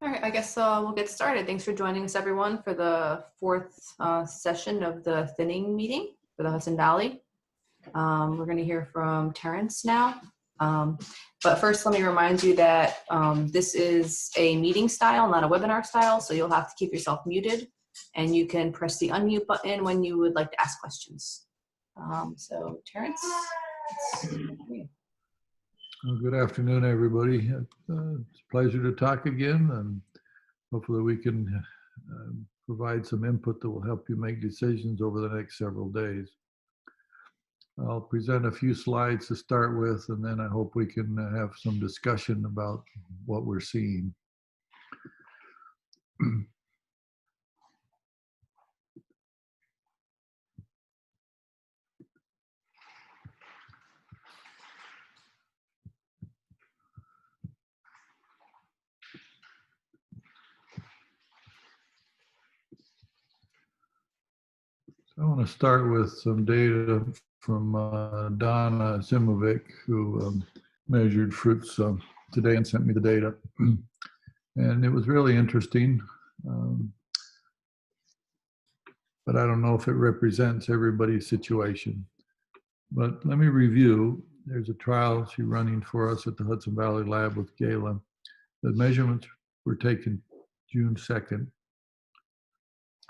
All right, I guess we'll get started. Thanks for joining us, everyone, for the fourth session of the thinning meeting for the Hudson Valley. We're going to hear from Terence now. But first, let me remind you that this is a meeting style, not a webinar style, so you'll have to keep yourself muted, and you can press the unmute button when you would like to ask questions. So, Terence, it's you. Well, good afternoon, everybody. It's a pleasure to talk again, and hopefully we can provide some input that will help you make decisions over the next several days. I'll present a few slides to start with, and then I hope we can have some discussion about what we're seeing. I want to start with some data from Don Civic, who measured fruits today and sent me the data. And it was really interesting, but I don't know if it represents everybody's situation. But let me review. There's a trial she's running for us at the Hudson Valley lab with Galas. The measurements were taken June 2nd.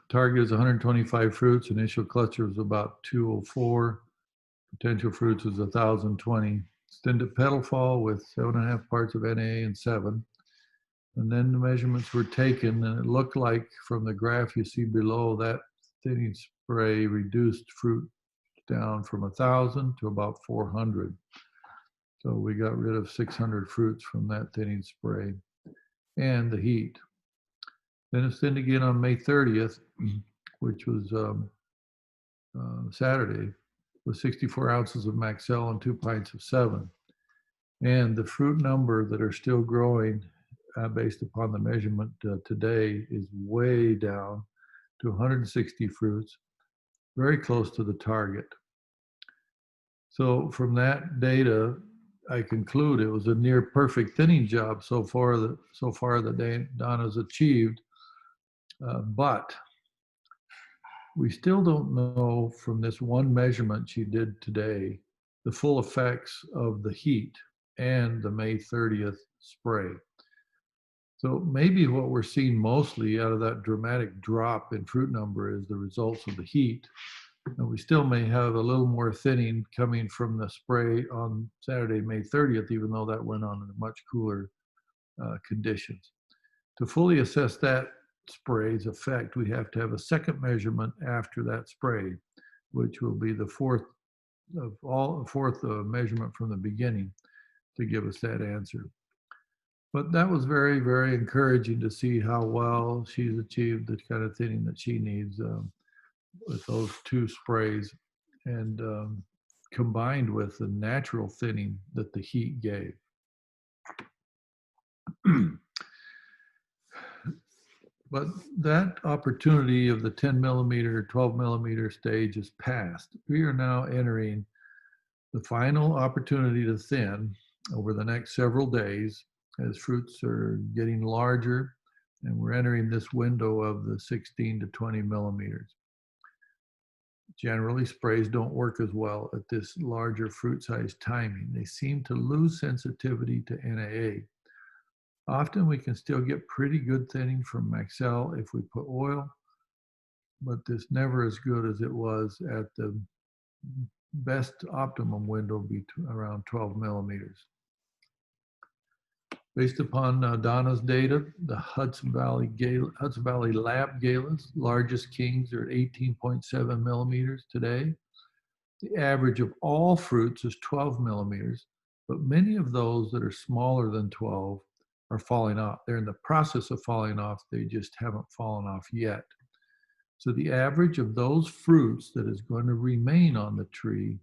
Target is 125 fruits. Initial cluster was about 204. Potential fruits is 1,020. Extended petal fall with 7.5 parts of Na and 7. And then the measurements were taken, and it looked like from the graph you see below that thinning spray reduced fruit down from 1,000 to about 400. So we got rid of 600 fruits from that thinning spray and the heat. Then it's thinned again on May 30th, which was Saturday, with 64 ounces of Maxell and 2 pints of 7. And the fruit number that are still growing based upon the measurement today is way down to 160 fruits, very close to the target. So from that data, I conclude it was a near perfect thinning job so far that Donna's achieved. But we still don't know from this one measurement she did today the full effects of the heat and the May 30th spray. So maybe what we're seeing mostly out of that dramatic drop in fruit number is the results of the heat. And we still may have a little more thinning coming from the spray on Saturday, May 30th, even though that went on in much cooler conditions. To fully assess that spray's effect, we have to have a second measurement after that spray, which will be the fourth measurement from the beginning to give us that answer. But that was very, very encouraging to see how well she's achieved the kind of thinning that she needs with those two sprays, and combined with the natural thinning that the heat gave. But that opportunity of the 10 millimeter, 12 millimeter stage is past. We are now entering the final opportunity to thin over the next several days as fruits are getting larger, and we're entering this window of the 16 to 20 millimeters. Generally, sprays don't work as well at this larger fruit size timing. They seem to lose sensitivity to NAA. Often we can still get pretty good thinning from Maxell if we put oil, but this never as good as it was at the best optimum window around 12 millimeters. Based upon Donna's data, the Hudson Valley lab Galas, largest kings are at 18.7 millimeters today. The average of all fruits is 12 millimeters, but many of those that are smaller than 12 are falling off. They're in the process of falling off. They just haven't fallen off yet. So the average of those fruits that is going to remain on the tree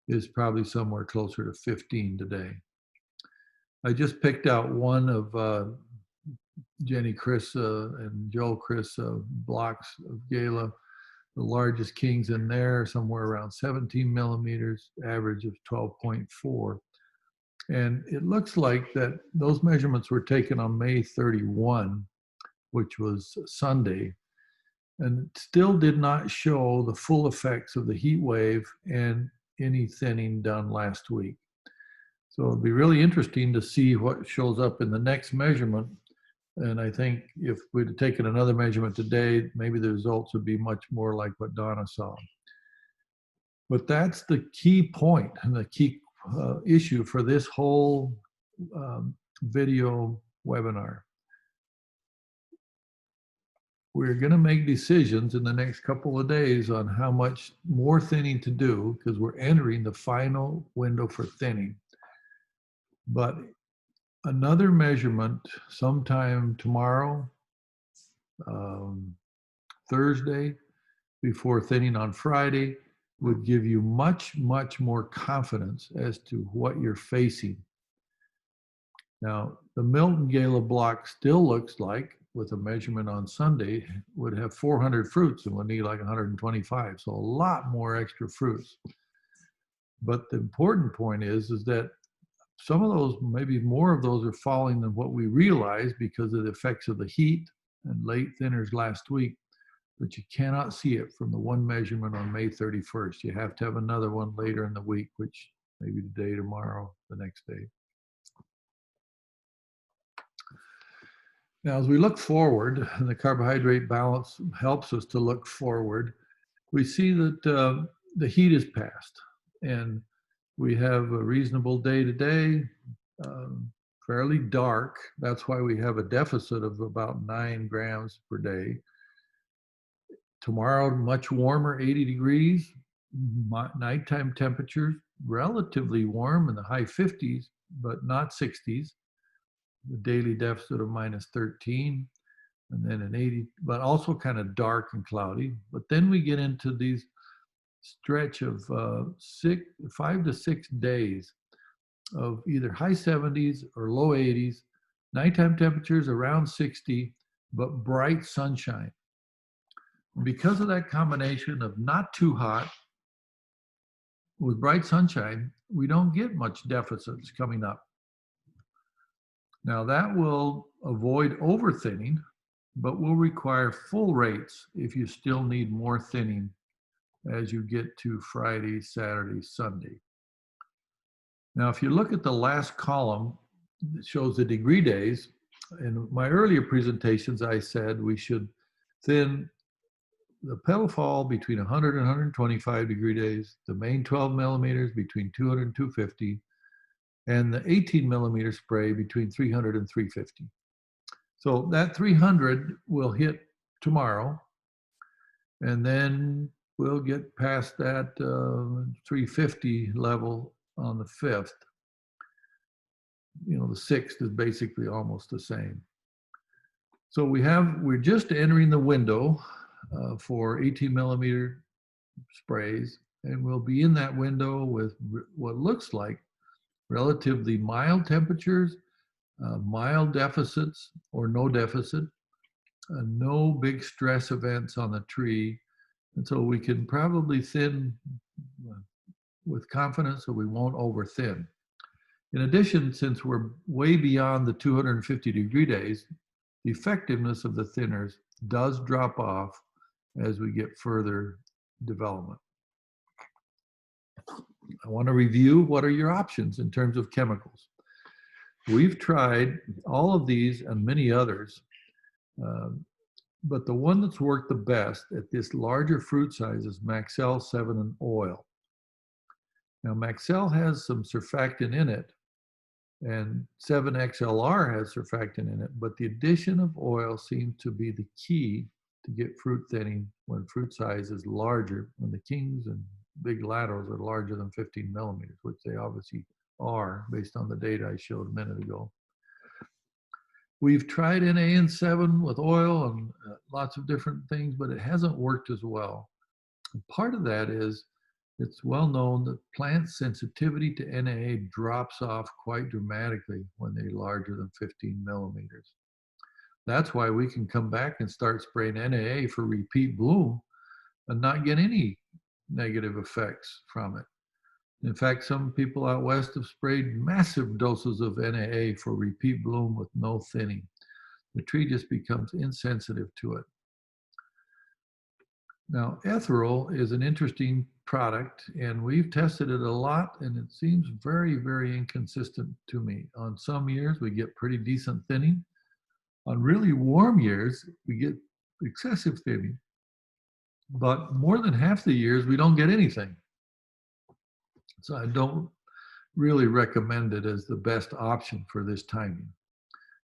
is probably somewhere closer to 15 today. I just picked out one of Jenny Chris and Joel Chris blocks of Gala. The largest kings in there, somewhere around 17 millimeters, average of 12.4. And it looks like that those measurements were taken on May 31, which was Sunday, and it still did not show the full effects of the heat wave and any thinning done last week. So it'd be really interesting to see what shows up in the next measurement. And I think if we'd have taken another measurement today, maybe the results would be much more like what Donna saw. But that's the key point and the key issue for this whole video webinar. We're going to make decisions in the next couple of days on how much more thinning to do, because we're entering the final window for thinning. But another measurement sometime tomorrow, Thursday, before thinning on Friday, would give you much, much more confidence as to what you're facing. Now, the Milton Gala block still looks like, with a measurement on Sunday, would have 400 fruits and would need like 125. So a lot more extra fruits. But the important point is that some of those, maybe more of those, are falling than what we realize because of the effects of the heat and late thinners last week. But you cannot see it from the one measurement on May 31st. You have to have another one later in the week, which maybe today, tomorrow, the next day. Now, as we look forward, and the carbohydrate balance helps us to look forward, we see that the heat is past, and we have a reasonable day today, fairly dark. That's why we have a deficit of about 9 grams per day. Tomorrow, much warmer, 80 degrees. Nighttime temperatures, relatively warm in the high 50s, but not 60s. The daily deficit of minus 13, and then an 80, but also kind of dark and cloudy. But then we get into these stretch of 5 to 6 days of either high 70s or low 80s, nighttime temperatures around 60, but bright sunshine. Because of that combination of not too hot with bright sunshine, we don't get much deficits coming up. Now that will avoid overthinning, but will require full rates if you still need more thinning as you get to Friday, Saturday, Sunday. Now, if you look at the last column, it shows the degree days. In my earlier presentations, I said we should thin the petal fall between 100 and 125 degree days, the main 12 millimeters between 200 and 250, and the 18 millimeter spray between 300 and 350. So that 300 will hit tomorrow, and then we'll get past that 350 level on the 5th. You know, the 6th is basically almost the same. So we're just entering the window for 18 millimeter sprays, and we'll be in that window with what looks like relatively mild temperatures, mild deficits or no deficit, no big stress events on the tree. And so we can probably thin with confidence so we won't over thin. In addition, since we're way beyond the 250 degree days, the effectiveness of the thinners does drop off as we get further development. I want to review what are your options in terms of chemicals. We've tried all of these and many others, but the one that's worked the best at this larger fruit size is Maxell 7 and oil. Now, Maxell has some surfactant in it, and 7XLR has surfactant in it, but the addition of oil seems to be the key to get fruit thinning when fruit size is larger, when the kings and big laterals are larger than 15 millimeters, which they obviously are based on the data I showed a minute ago. We've tried NAN7 with oil and lots of different things, but it hasn't worked as well. And part of that is it's well known that plant sensitivity to NAA drops off quite dramatically when they're larger than 15 millimeters. That's why we can come back and start spraying NAA for repeat bloom and not get any negative effects from it. In fact, some people out west have sprayed massive doses of NAA for repeat bloom with no thinning. the tree just becomes insensitive to it. Now, ethyl is an interesting product, and we've tested it a lot, and it seems very, very inconsistent to me. On some years, we get pretty decent thinning. On really warm years, we get excessive thinning. But more than half the years, we don't get anything. So I don't really recommend it as the best option for this timing.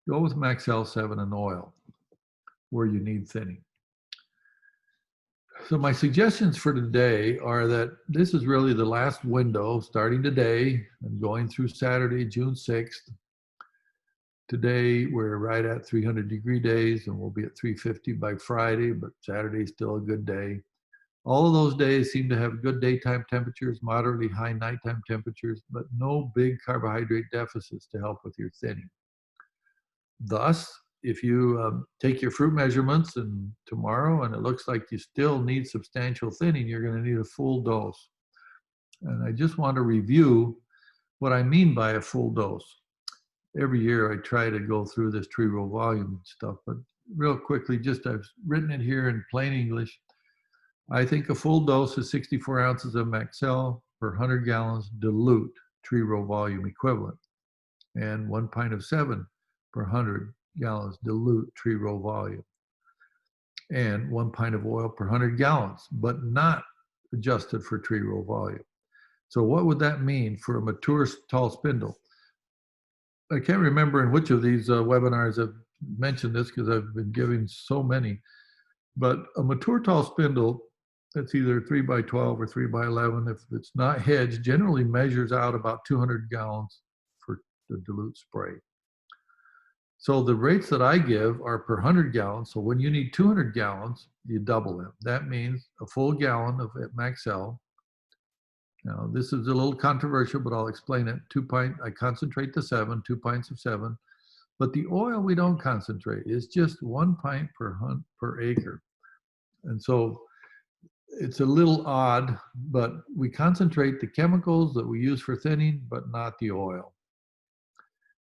Go with Max L7 and oil where you need thinning. So my suggestions for today are that this is really the last window starting today and going through Saturday, June 6th. Today, we're right at 300-degree days, and we'll be at 350 by Friday, but Saturday is still a good day. All of those days seem to have good daytime temperatures, moderately high nighttime temperatures, but no big carbohydrate deficits to help with your thinning. Thus, if you take your fruit measurements and tomorrow and it looks like you still need substantial thinning, you're going to need a full dose. And I just want to review what I mean by a full dose. Every year I try to go through this tree row volume stuff, but real quickly, just I've written it here in plain English. I think a full dose is 64 ounces of Maxell per 100 gallons dilute tree row volume equivalent, and 1 pint of 7 per 100 gallons dilute tree row volume, and 1 pint of oil per 100 gallons, but not adjusted for tree row volume. So what would that mean for a mature tall spindle? I can't remember in which of these webinars I've mentioned this because I've been giving so many, but a mature tall spindle that's either 3 by 12 or 3 by 11, if it's not hedged, generally measures out about 200 gallons for the dilute spray. So the rates that I give are per 100 gallons. So when you need 200 gallons, you double them. That means a full gallon of Maxell. Now, this is a little controversial, but I'll explain it. I concentrate to 7, 2 pints of 7. But the oil we don't concentrate. It's just 1 pint per acre. And so it's a little odd, but we concentrate the chemicals that we use for thinning, but not the oil.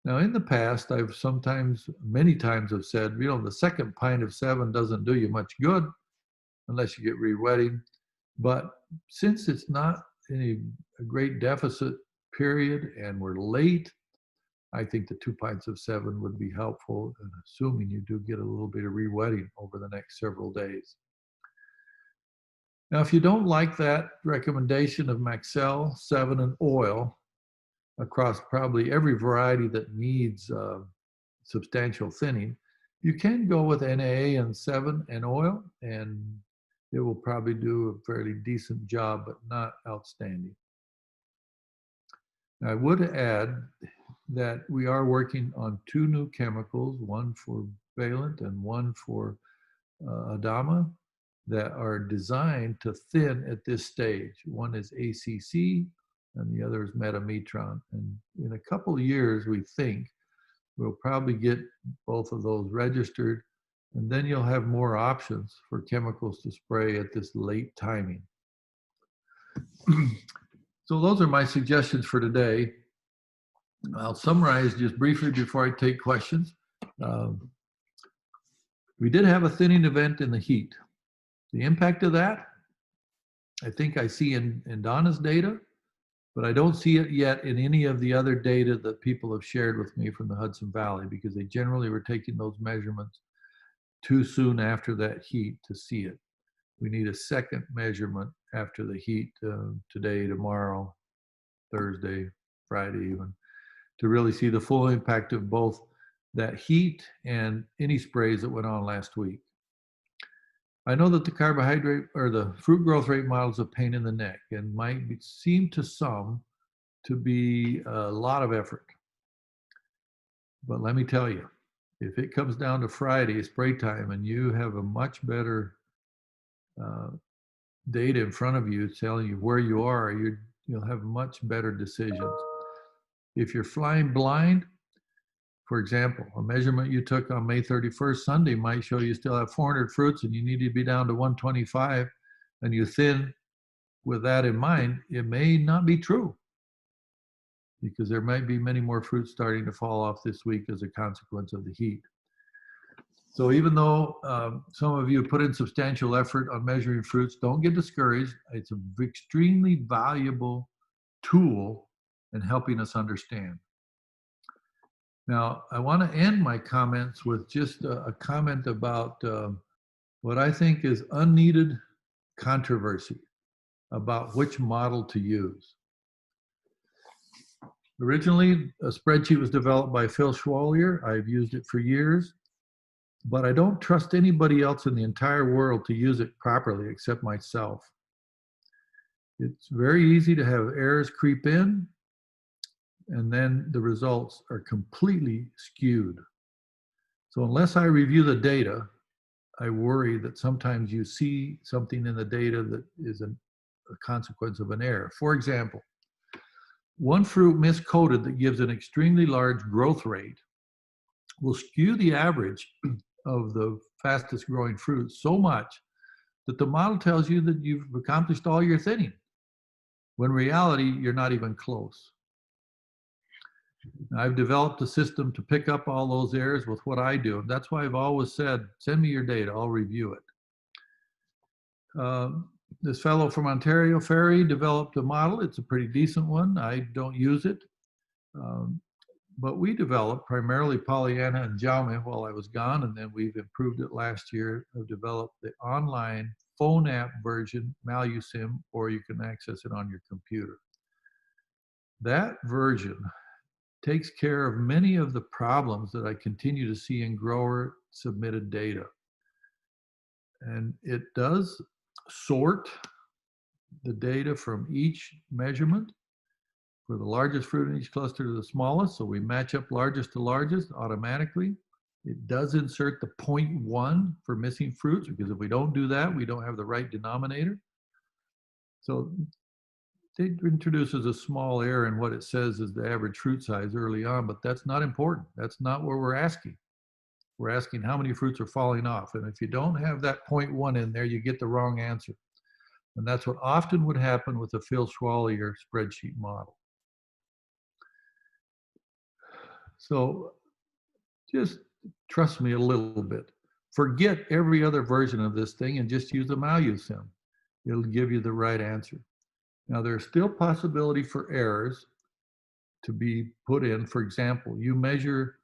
Now, in the past, I've many times have said, the second pint of 7 doesn't do you much good unless you get re-wetting. But since it's not a great deficit period and we're late, I think the 2 pints of 7 would be helpful, and assuming you do get a little bit of re-wetting over the next several days. Now, if you don't like that recommendation of Maxell, 7, and oil across probably every variety that needs substantial thinning, you can go with NA and 7 and oil, and it will probably do a fairly decent job, but not outstanding. Now, I would add that we are working on 2 new chemicals, one for Valent and one for Adama, that are designed to thin at this stage. One is ACC and the other is metametron. And in a couple of years, we think we'll probably get both of those registered, and then you'll have more options for chemicals to spray at this late timing. So those are my suggestions for today. I'll summarize just briefly before I take questions. We did have a thinning event in the heat. The impact of that, I think I see in Donna's data, but I don't see it yet in any of the other data that people have shared with me from the Hudson Valley, because they generally were taking those measurements too soon after that heat to see it. We need a second measurement after the heat, today, tomorrow, Thursday, Friday even, to really see the full impact of both that heat and any sprays that went on last week. I know that the carbohydrate or the fruit growth rate model is a pain in the neck and might seem to some to be a lot of effort. But let me tell you, if it comes down to Friday, spray time, and you have a much better data in front of you telling you where you are, you'll have much better decisions. If you're flying blind, for example, a measurement you took on May 31st, Sunday, might show you still have 400 fruits and you need to be down to 125, and you thin with that in mind, it may not be true, because there might be many more fruits starting to fall off this week as a consequence of the heat. So even though some of you put in substantial effort on measuring fruits, don't get discouraged. It's an extremely valuable tool in helping us understand. Now, I want to end my comments with just a comment about what I think is unneeded controversy about which model to use. Originally, a spreadsheet was developed by Phil Schwalier. I've used it for years, but I don't trust anybody else in the entire world to use it properly except myself. It's very easy to have errors creep in, and then the results are completely skewed. So unless I review the data, I worry that sometimes you see something in the data that is a consequence of an error. For example, one fruit miscoded that gives an extremely large growth rate will skew the average of the fastest growing fruit so much that the model tells you that you've accomplished all your thinning, when in reality, you're not even close. I've developed a system to pick up all those errors with what I do. And that's why I've always said, send me your data, I'll review it. This fellow from Ontario, Ferry, developed a model. It's a pretty decent one. I don't use it. But we developed primarily Pollyanna and Jaume while I was gone, and then we've improved it last year. I've developed the online phone app version, MaluSim, or you can access it on your computer. That version takes care of many of the problems that I continue to see in grower submitted data. And it does sort the data from each measurement for the largest fruit in each cluster to the smallest. So we match up largest to largest automatically. It does insert the 0.1 for missing fruits, because if we don't do that, we don't have the right denominator. So it introduces a small error in what it says is the average fruit size early on, but that's not important. That's not what we're asking. We're asking how many fruits are falling off. And if you don't have that 0.1 in there, you get the wrong answer. And that's what often would happen with a Phil Schwalier spreadsheet model. So just trust me a little bit. Forget every other version of this thing and just use the MaluSim. It'll give you the right answer. Now, there's still possibility for errors to be put in. For example, you measure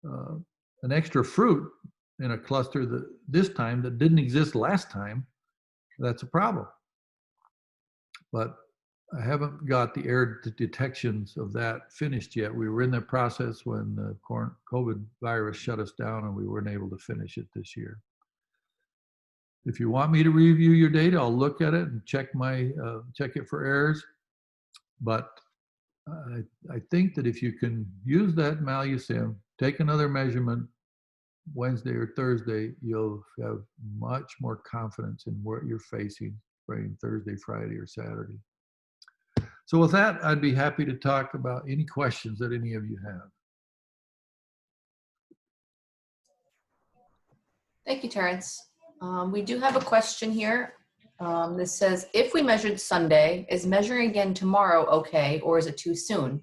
an extra fruit in a cluster that this time that didn't exist last time. That's a problem. But I haven't got the error detections of that finished yet. We were in that process when the COVID virus shut us down, and we weren't able to finish it this year. If you want me to review your data, I'll look at it and check it for errors. But I think that if you can use that MaluSim, take another measurement Wednesday or Thursday, you'll have much more confidence in what you're facing spraying Thursday, Friday, or Saturday. So with that, I'd be happy to talk about any questions that any of you have. Thank you, Terence. We do have a question here. This says, if we measured Sunday, is measuring again tomorrow okay, or is it too soon?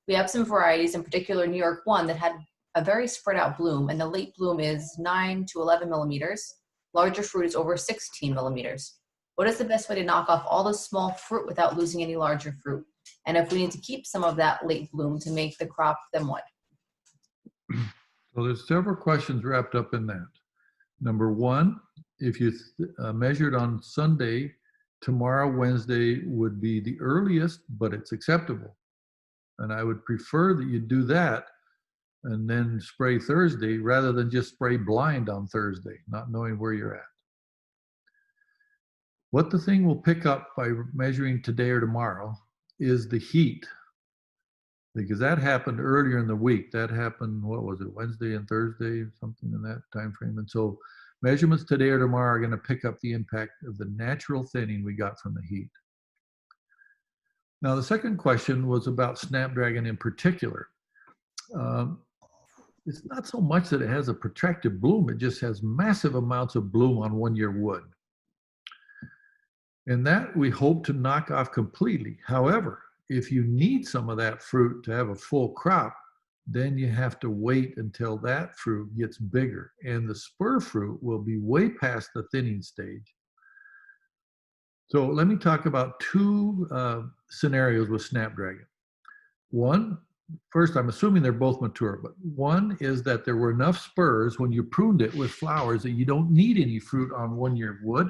We have some varieties, in particular New York 1, that had a very spread out bloom, and the late bloom is 9 to 11 millimeters. Larger fruit is over 16 millimeters. What is the best way to knock off all the small fruit without losing any larger fruit? And if we need to keep some of that late bloom to make the crop, then what? So there's several questions wrapped up in that. Number one, if you measured on Sunday, tomorrow, Wednesday would be the earliest, but it's acceptable. And I would prefer that you do that and then spray Thursday rather than just spray blind on Thursday, not knowing where you're at. What the thing will pick up by measuring today or tomorrow is the heat, because that happened earlier in the week. That happened, what was it, Wednesday and Thursday, something in that time frame. And so measurements today or tomorrow are going to pick up the impact of the natural thinning we got from the heat. Now, the second question was about Snapdragon in particular. It's not so much that it has a protracted bloom, it just has massive amounts of bloom on one-year wood. And that we hope to knock off completely. However, if you need some of that fruit to have a full crop, then you have to wait until that fruit gets bigger. And the spur fruit will be way past the thinning stage. So let me talk about two scenarios with Snapdragon. One, first, I'm assuming they're both mature, but one is that there were enough spurs when you pruned it with flowers that you don't need any fruit on 1-year wood.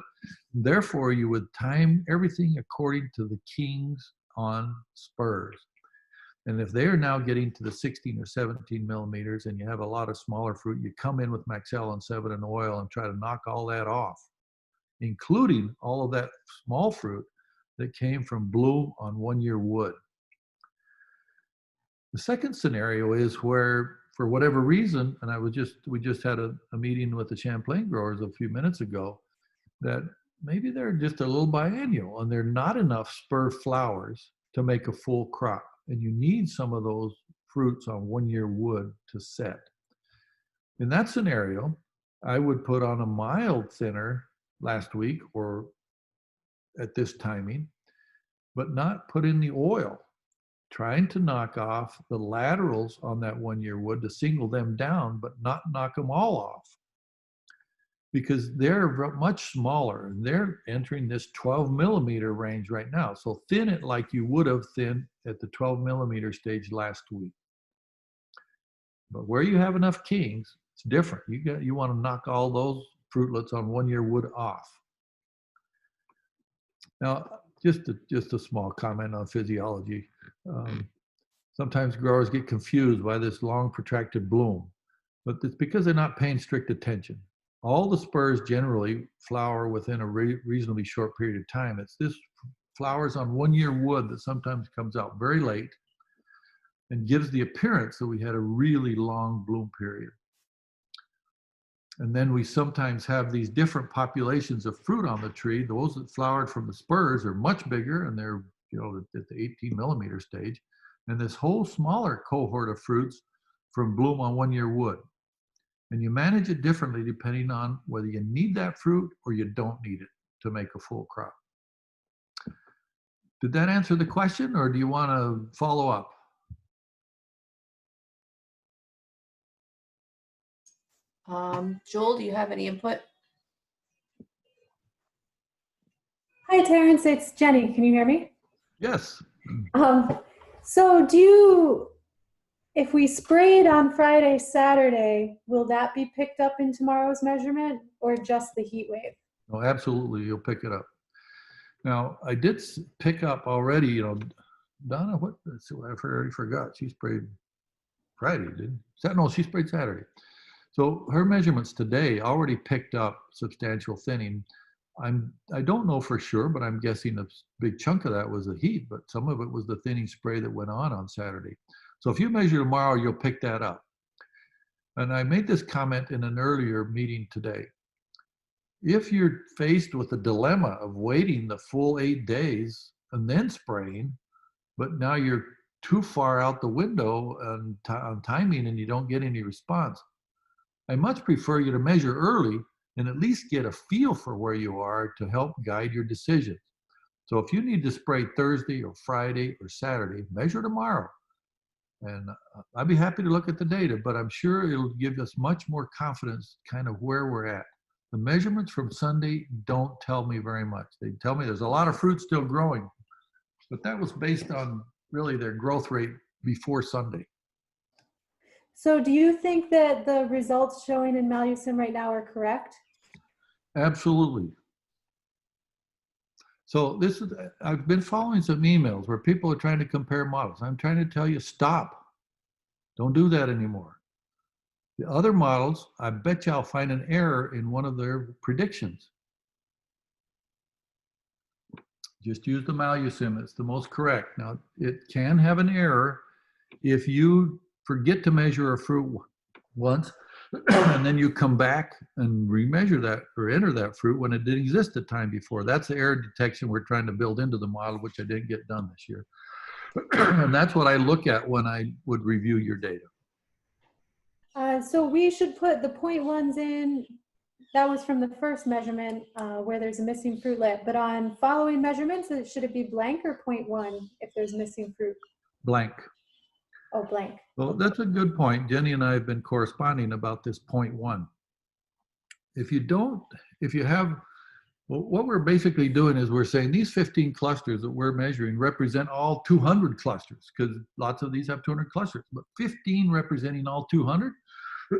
Therefore, you would time everything according to the kings on spurs. And if they are now getting to the 16 or 17 millimeters and you have a lot of smaller fruit, you come in with Maxell 7 and oil and try to knock all that off, including all of that small fruit that came from bloom on 1-year wood. The second scenario is where, for whatever reason, and we just had a meeting with the Champlain growers a few minutes ago, that maybe they're just a little biennial and they're not enough spur flowers to make a full crop. And you need some of those fruits on 1-year wood to set. In that scenario, I would put on a mild thinner last week or at this timing, but not put in the oil, trying to knock off the laterals on that 1-year wood to single them down, but not knock them all off, because they're much smaller and they're entering this 12 millimeter range right now. So thin it like you would have thinned at the 12 millimeter stage last week. But where you have enough kings, it's different. You want to knock all those fruitlets on 1-year wood off. Now, just a small comment on physiology. Sometimes growers get confused by this long protracted bloom, but it's because they're not paying strict attention. All the spurs generally flower within a reasonably short period of time. It's this flowers on 1-year wood that sometimes comes out very late and gives the appearance that we had a really long bloom period. And then we sometimes have these different populations of fruit on the tree. Those that flowered from the spurs are much bigger and they're, at the 18 millimeter stage. And this whole smaller cohort of fruits from bloom on 1-year wood. And you manage it differently depending on whether you need that fruit or you don't need it to make a full crop. Did that answer the question, or do you want to follow up? Joel, do you have any input? Hi, Terence. It's Jenny. Can you hear me? Yes. So if we sprayed on Friday, Saturday, will that be picked up in tomorrow's measurement or just the heat wave? No, absolutely. You'll pick it up. Now, I did pick up already, Donna, I already forgot. She sprayed Friday, didn't she? No, she sprayed Saturday. So her measurements today already picked up substantial thinning. I don't know for sure, but I'm guessing a big chunk of that was the heat, but some of it was the thinning spray that went on Saturday. So if you measure tomorrow, you'll pick that up. And I made this comment in an earlier meeting today. If you're faced with the dilemma of waiting the full 8 days and then spraying, but now you're too far out the window on timing and you don't get any response, I much prefer you to measure early and at least get a feel for where you are to help guide your decisions. So if you need to spray Thursday or Friday or Saturday, measure tomorrow. And I'd be happy to look at the data, but I'm sure it'll give us much more confidence kind of where we're at. The measurements from Sunday don't tell me very much. They tell me there's a lot of fruit still growing, but that was based on really their growth rate before Sunday. So do you think that the results showing in Malusim right now are correct? Absolutely. So I've been following some emails where people are trying to compare models. I'm trying to tell you, stop. Don't do that anymore. The other models, I bet you I'll find an error in one of their predictions. Just use the Malusim, it's the most correct. Now, it can have an error if you forget to measure a fruit once, and then you come back and remeasure that or enter that fruit when it didn't exist the time before. That's the error detection we're trying to build into the model, which I didn't get done this year. And that's what I look at when I would review your data. So we should put the 0.1s in. That was from the first measurement where there's a missing fruitlet. But on following measurements, should it be blank or 0.1 if there's missing fruit? Blank. Oh, blank. Well, that's a good point. Jenny and I have been corresponding about this point one. If you have, well, what we're basically doing is we're saying these 15 clusters that we're measuring represent all 200 clusters, because lots of these have 200 clusters, but 15 representing all 200.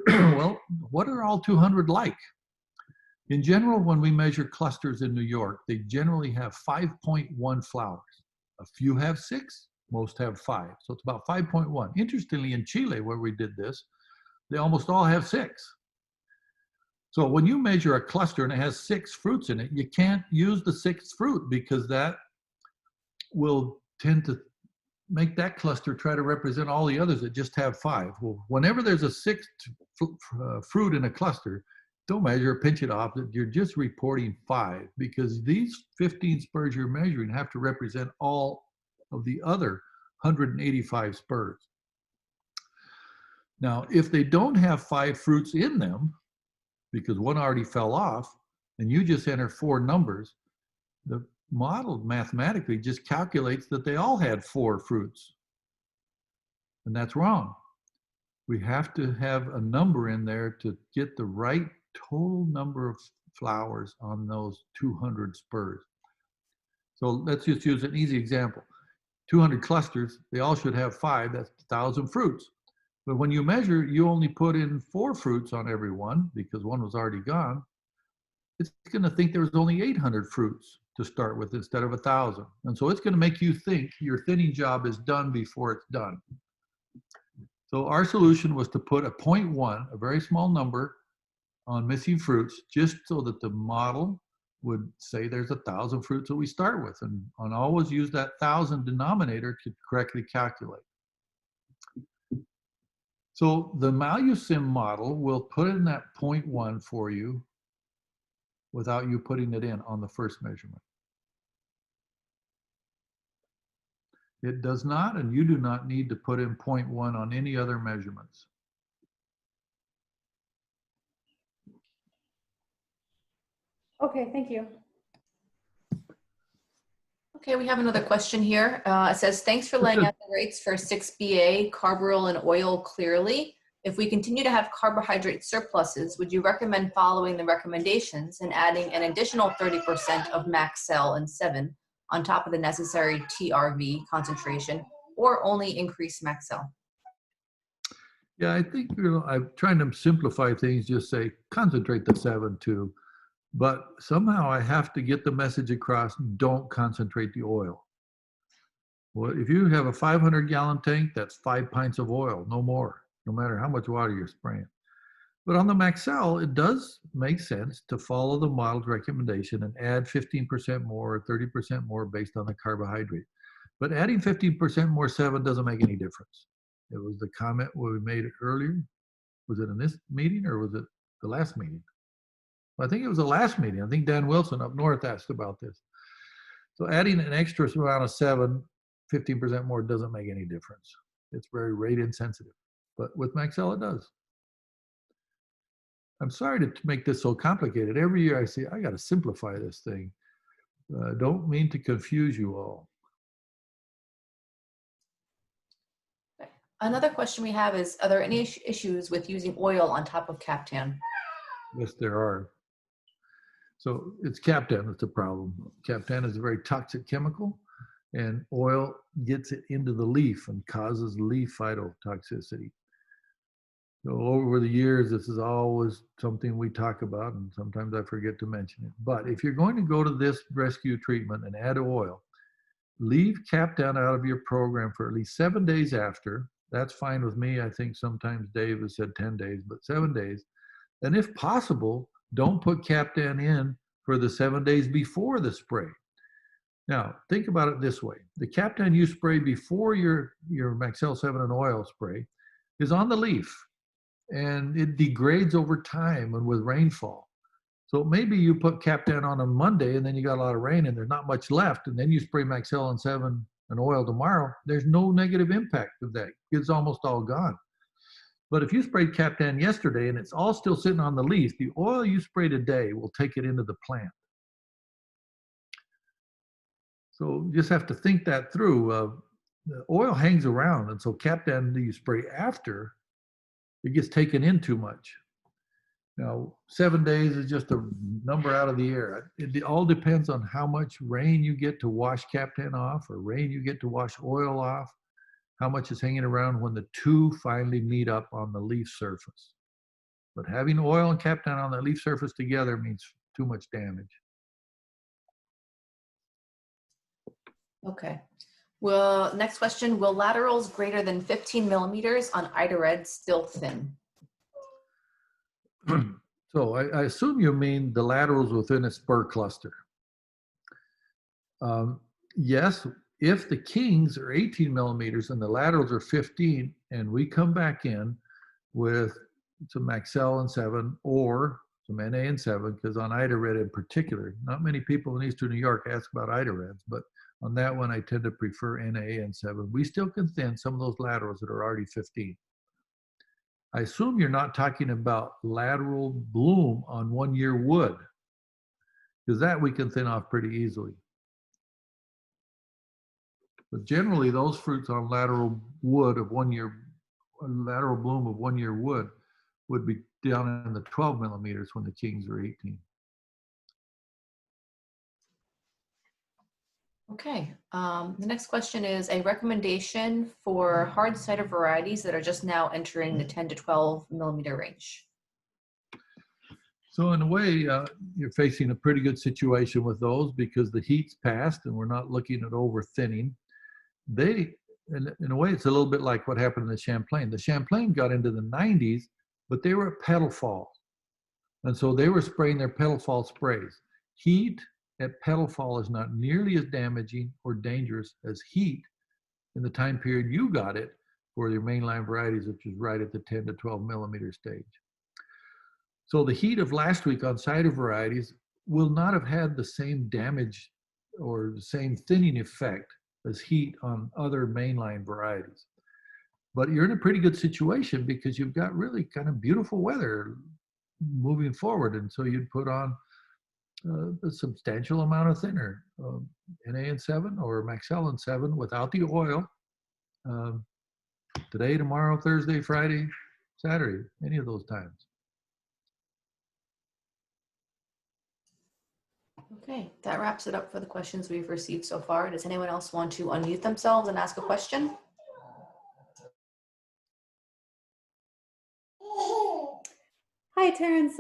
Well, what are all 200 like? In general, when we measure clusters in New York, they generally have 5.1 flowers. A few have 6, most have 5. So it's about 5.1. Interestingly, in Chile, where we did this, they almost all have 6. So when you measure a cluster and it has 6 fruits in it, you can't use the 6th fruit, because that will tend to make that cluster try to represent all the others that just have 5. Well, whenever there's a 6th fruit in a cluster, don't measure, pinch it off. You're just reporting 5, because these 15 spurs you're measuring have to represent all of the other 185 spurs. Now, if they don't have 5 fruits in them, because one already fell off, and you just enter 4 numbers, the model mathematically just calculates that they all had 4 fruits. And that's wrong. We have to have a number in there to get the right total number of flowers on those 200 spurs. So let's just use an easy example. 200 clusters, they all should have 5, that's 1,000 fruits. But when you measure, you only put in 4 fruits on every one, because one was already gone. It's going to think there was only 800 fruits to start with instead of 1,000. And so it's going to make you think your thinning job is done before it's done. So our solution was to put a 0.1, a very small number, on missing fruits, just so that the model would say there's 1,000 fruits that we start with, and always use that 1,000 denominator to correctly calculate. So the MaluSim model will put in that 0.1 for you without you putting it in on the first measurement. It does not, and you do not need to put in 0.1 on any other measurements. Okay, thank you. Okay, we have another question here. It says, thanks for laying out the rates for 6BA, carbaryl, and oil clearly. If we continue to have carbohydrate surpluses, would you recommend following the recommendations and adding an additional 30% of max cell and 7 on top of the necessary TRV concentration, or only increase max cell? Yeah, I think, I'm trying to simplify things, just say concentrate the 7 too. But somehow I have to get the message across, don't concentrate the oil. Well, if you have a 500-gallon tank, that's 5 pints of oil, no more, no matter how much water you're spraying. But on the Maxell, it does make sense to follow the model's recommendation and add 15% more or 30% more based on the carbohydrate. But adding 15% more 7 doesn't make any difference. It was the comment we made earlier. Was it in this meeting or was it the last meeting? I think it was the last meeting. I think Dan Wilson up north asked about this. So adding an extra amount of 7, 15% more doesn't make any difference. It's very rate insensitive. But with Maxell, it does. I'm sorry to make this so complicated. Every year I say, I got to simplify this thing. Don't mean to confuse you all. Another question we have is, are there any issues with using oil on top of Captan? Yes, there are. So it's Captan that's a problem. Captan is a very toxic chemical, and oil gets it into the leaf and causes leaf phytotoxicity. So over the years, this is always something we talk about, and sometimes I forget to mention it. But if you're going to go to this rescue treatment and add oil, leave Captan out of your program for at least 7 days after. That's fine with me. I think sometimes Dave has said 10 days, but 7 days. And if possible, don't put Captan in for the 7 days before the spray. Now, think about it this way. The Captan you spray before your Maxell 7 and oil spray is on the leaf, and it degrades over time and with rainfall. So maybe you put Captan on Monday, and then you got a lot of rain, and there's not much left, and then you spray Maxell and 7 and oil tomorrow. There's no negative impact of that. It's almost all gone. But if you sprayed Captan yesterday and it's all still sitting on the leaf, the oil you spray today will take it into the plant. So you just have to think that through. the oil hangs around, and so Captain you spray after, it gets taken in too much. Now, 7 days is just a number out of the air. It all depends on how much rain you get to wash Captain off, or rain you get to wash oil off, how much is hanging around when the two finally meet up on the leaf surface. But having oil and Captain on the leaf surface together means too much damage. Okay. Well, next question, will laterals greater than 15 millimeters on Red still thin? So I assume you mean the laterals within a spur cluster. Yes, if the kings are 18 millimeters and the laterals are 15, and we come back in with some Maxell and 7 or some NA and 7, because on Red in particular, not many people in Eastern New York ask about Reds, but on that one I tend to prefer NA and 7. We still can thin some of those laterals that are already 15. I assume you're not talking about lateral bloom on 1 year wood, because that we can thin off pretty easily. But generally, those fruits on lateral wood of 1 year, lateral bloom of 1 year wood would be down in the 12 millimeters when the kings are 18. Okay. The next question is a recommendation for hard cider varieties that are just now entering the 10 to 12 millimeter range. So in a way, you're facing a pretty good situation with those because the heat's passed and we're not looking at over thinning. In a way, it's a little bit like what happened in the Champlain. The Champlain got into the 90s, but they were at petal fall. And so they were spraying their petal fall sprays. Heat at petal fall is not nearly as damaging or dangerous as heat in the time period you got it for your mainline varieties, which is right at the 10 to 12 millimeter stage. So the heat of last week on cider varieties will not have had the same damage or the same thinning effect as heat on other mainline varieties. But you're in a pretty good situation because you've got really kind of beautiful weather moving forward. And so you'd put on a substantial amount of thinner, NA and 7 or Maxell and 7 without the oil. Today, tomorrow, Thursday, Friday, Saturday, any of those times. Okay, that wraps it up for the questions we've received so far. Does anyone else want to unmute themselves and ask a question? Hi, Terence.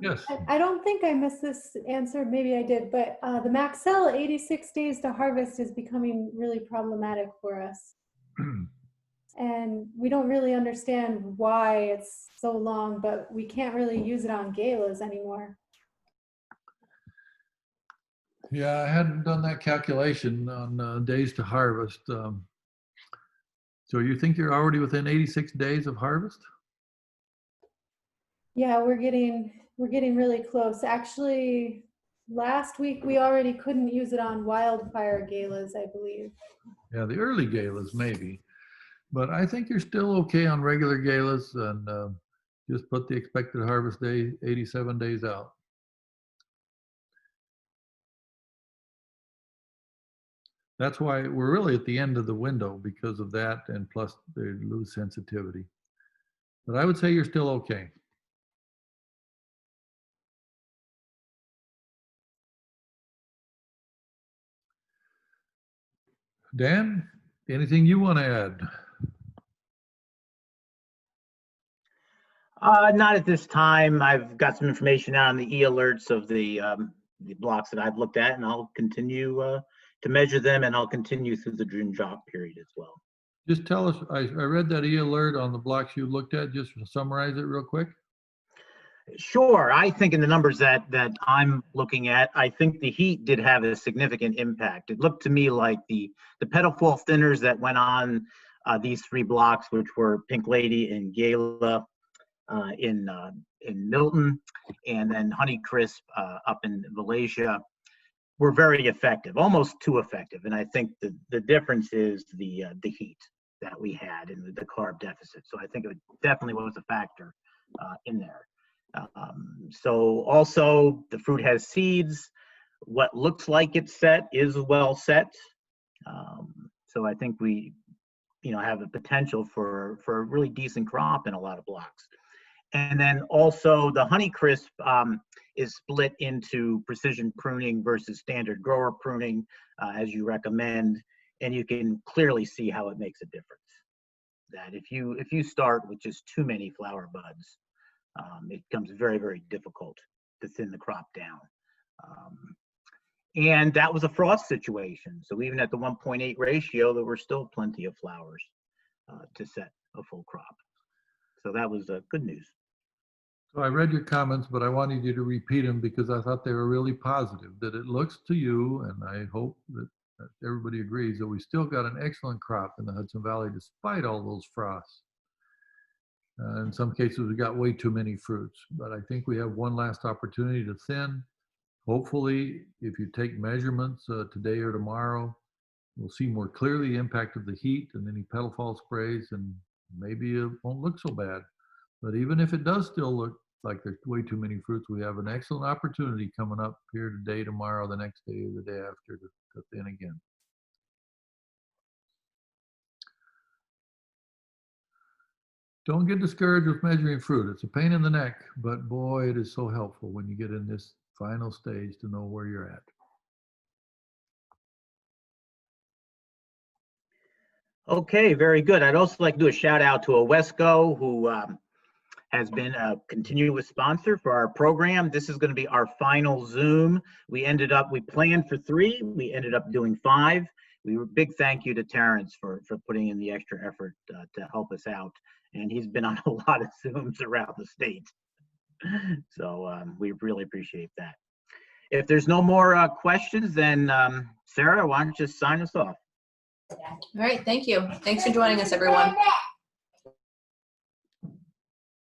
Yes. I don't think I missed this answer. Maybe I did, but the Maxell 86 days to harvest is becoming really problematic for us. And we don't really understand why it's so long, but we can't really use it on Galas anymore. Yeah, I hadn't done that calculation on days to harvest. So you think you're already within 86 days of harvest? Yeah, we're getting really close. Actually, last week we already couldn't use it on wildfire Galas, I believe. Yeah, the early Galas maybe, but I think you're still okay on regular Galas, and just put the expected harvest day 87 days out. That's why we're really at the end of the window because of that, and plus they lose sensitivity. But I would say you're still okay. Dan, anything you want to add? Not at this time. I've got some information out on the e-alerts of the blocks that I've looked at, and I'll continue to measure them, and I'll continue through the June drop period as well. Just tell us, I read that e-alert on the blocks you looked at. Just summarize it real quick. Sure. I think in the numbers that I'm looking at, I think the heat did have a significant impact. It looked to me like the petal fall thinners that went on these 3 blocks, which were Pink Lady and Gala in Milton, and then Honey Crisp up in Malaysia, were very effective, almost too effective. And I think the difference is the heat that we had and the carb deficit. So I think it definitely was a factor in there. So also the fruit has seeds. What looks like it's set is well set. So I think we have the potential for a really decent crop in a lot of blocks. And then also the Honeycrisp is split into precision pruning versus standard grower pruning, as you recommend, and you can clearly see how it makes a difference. That if you start with just too many flower buds, it becomes very, very difficult to thin the crop down. And that was a frost situation. So even at the 1.8 ratio, there were still plenty of flowers to set a full crop. So that was good news. So I read your comments, but I wanted you to repeat them because I thought they were really positive. That it looks to you, and I hope that everybody agrees, that we still got an excellent crop in the Hudson Valley despite all those frosts. In some cases, we got way too many fruits, but I think we have one last opportunity to thin. Hopefully, if you take measurements today or tomorrow, we'll see more clearly the impact of the heat and any petal fall sprays, and maybe it won't look so bad. But even if it does still look like there's way too many fruits, we have an excellent opportunity coming up here today, tomorrow, the next day, or the day after to thin again. Don't get discouraged with measuring fruit. It's a pain in the neck, but boy, it is so helpful when you get in this final stage to know where you're at. Okay, very good. I'd also like to do a shout out to Owesco, who has been a continuous sponsor for our program. This is going to be our final Zoom. We planned for 3, we ended up doing 5. Big thank you to Terence for putting in the extra effort to help us out. And he's been on a lot of Zooms around the state. So we really appreciate that. If there's no more questions, then Sarah, why don't you sign us off? All right, thank you. Thanks for joining us, everyone.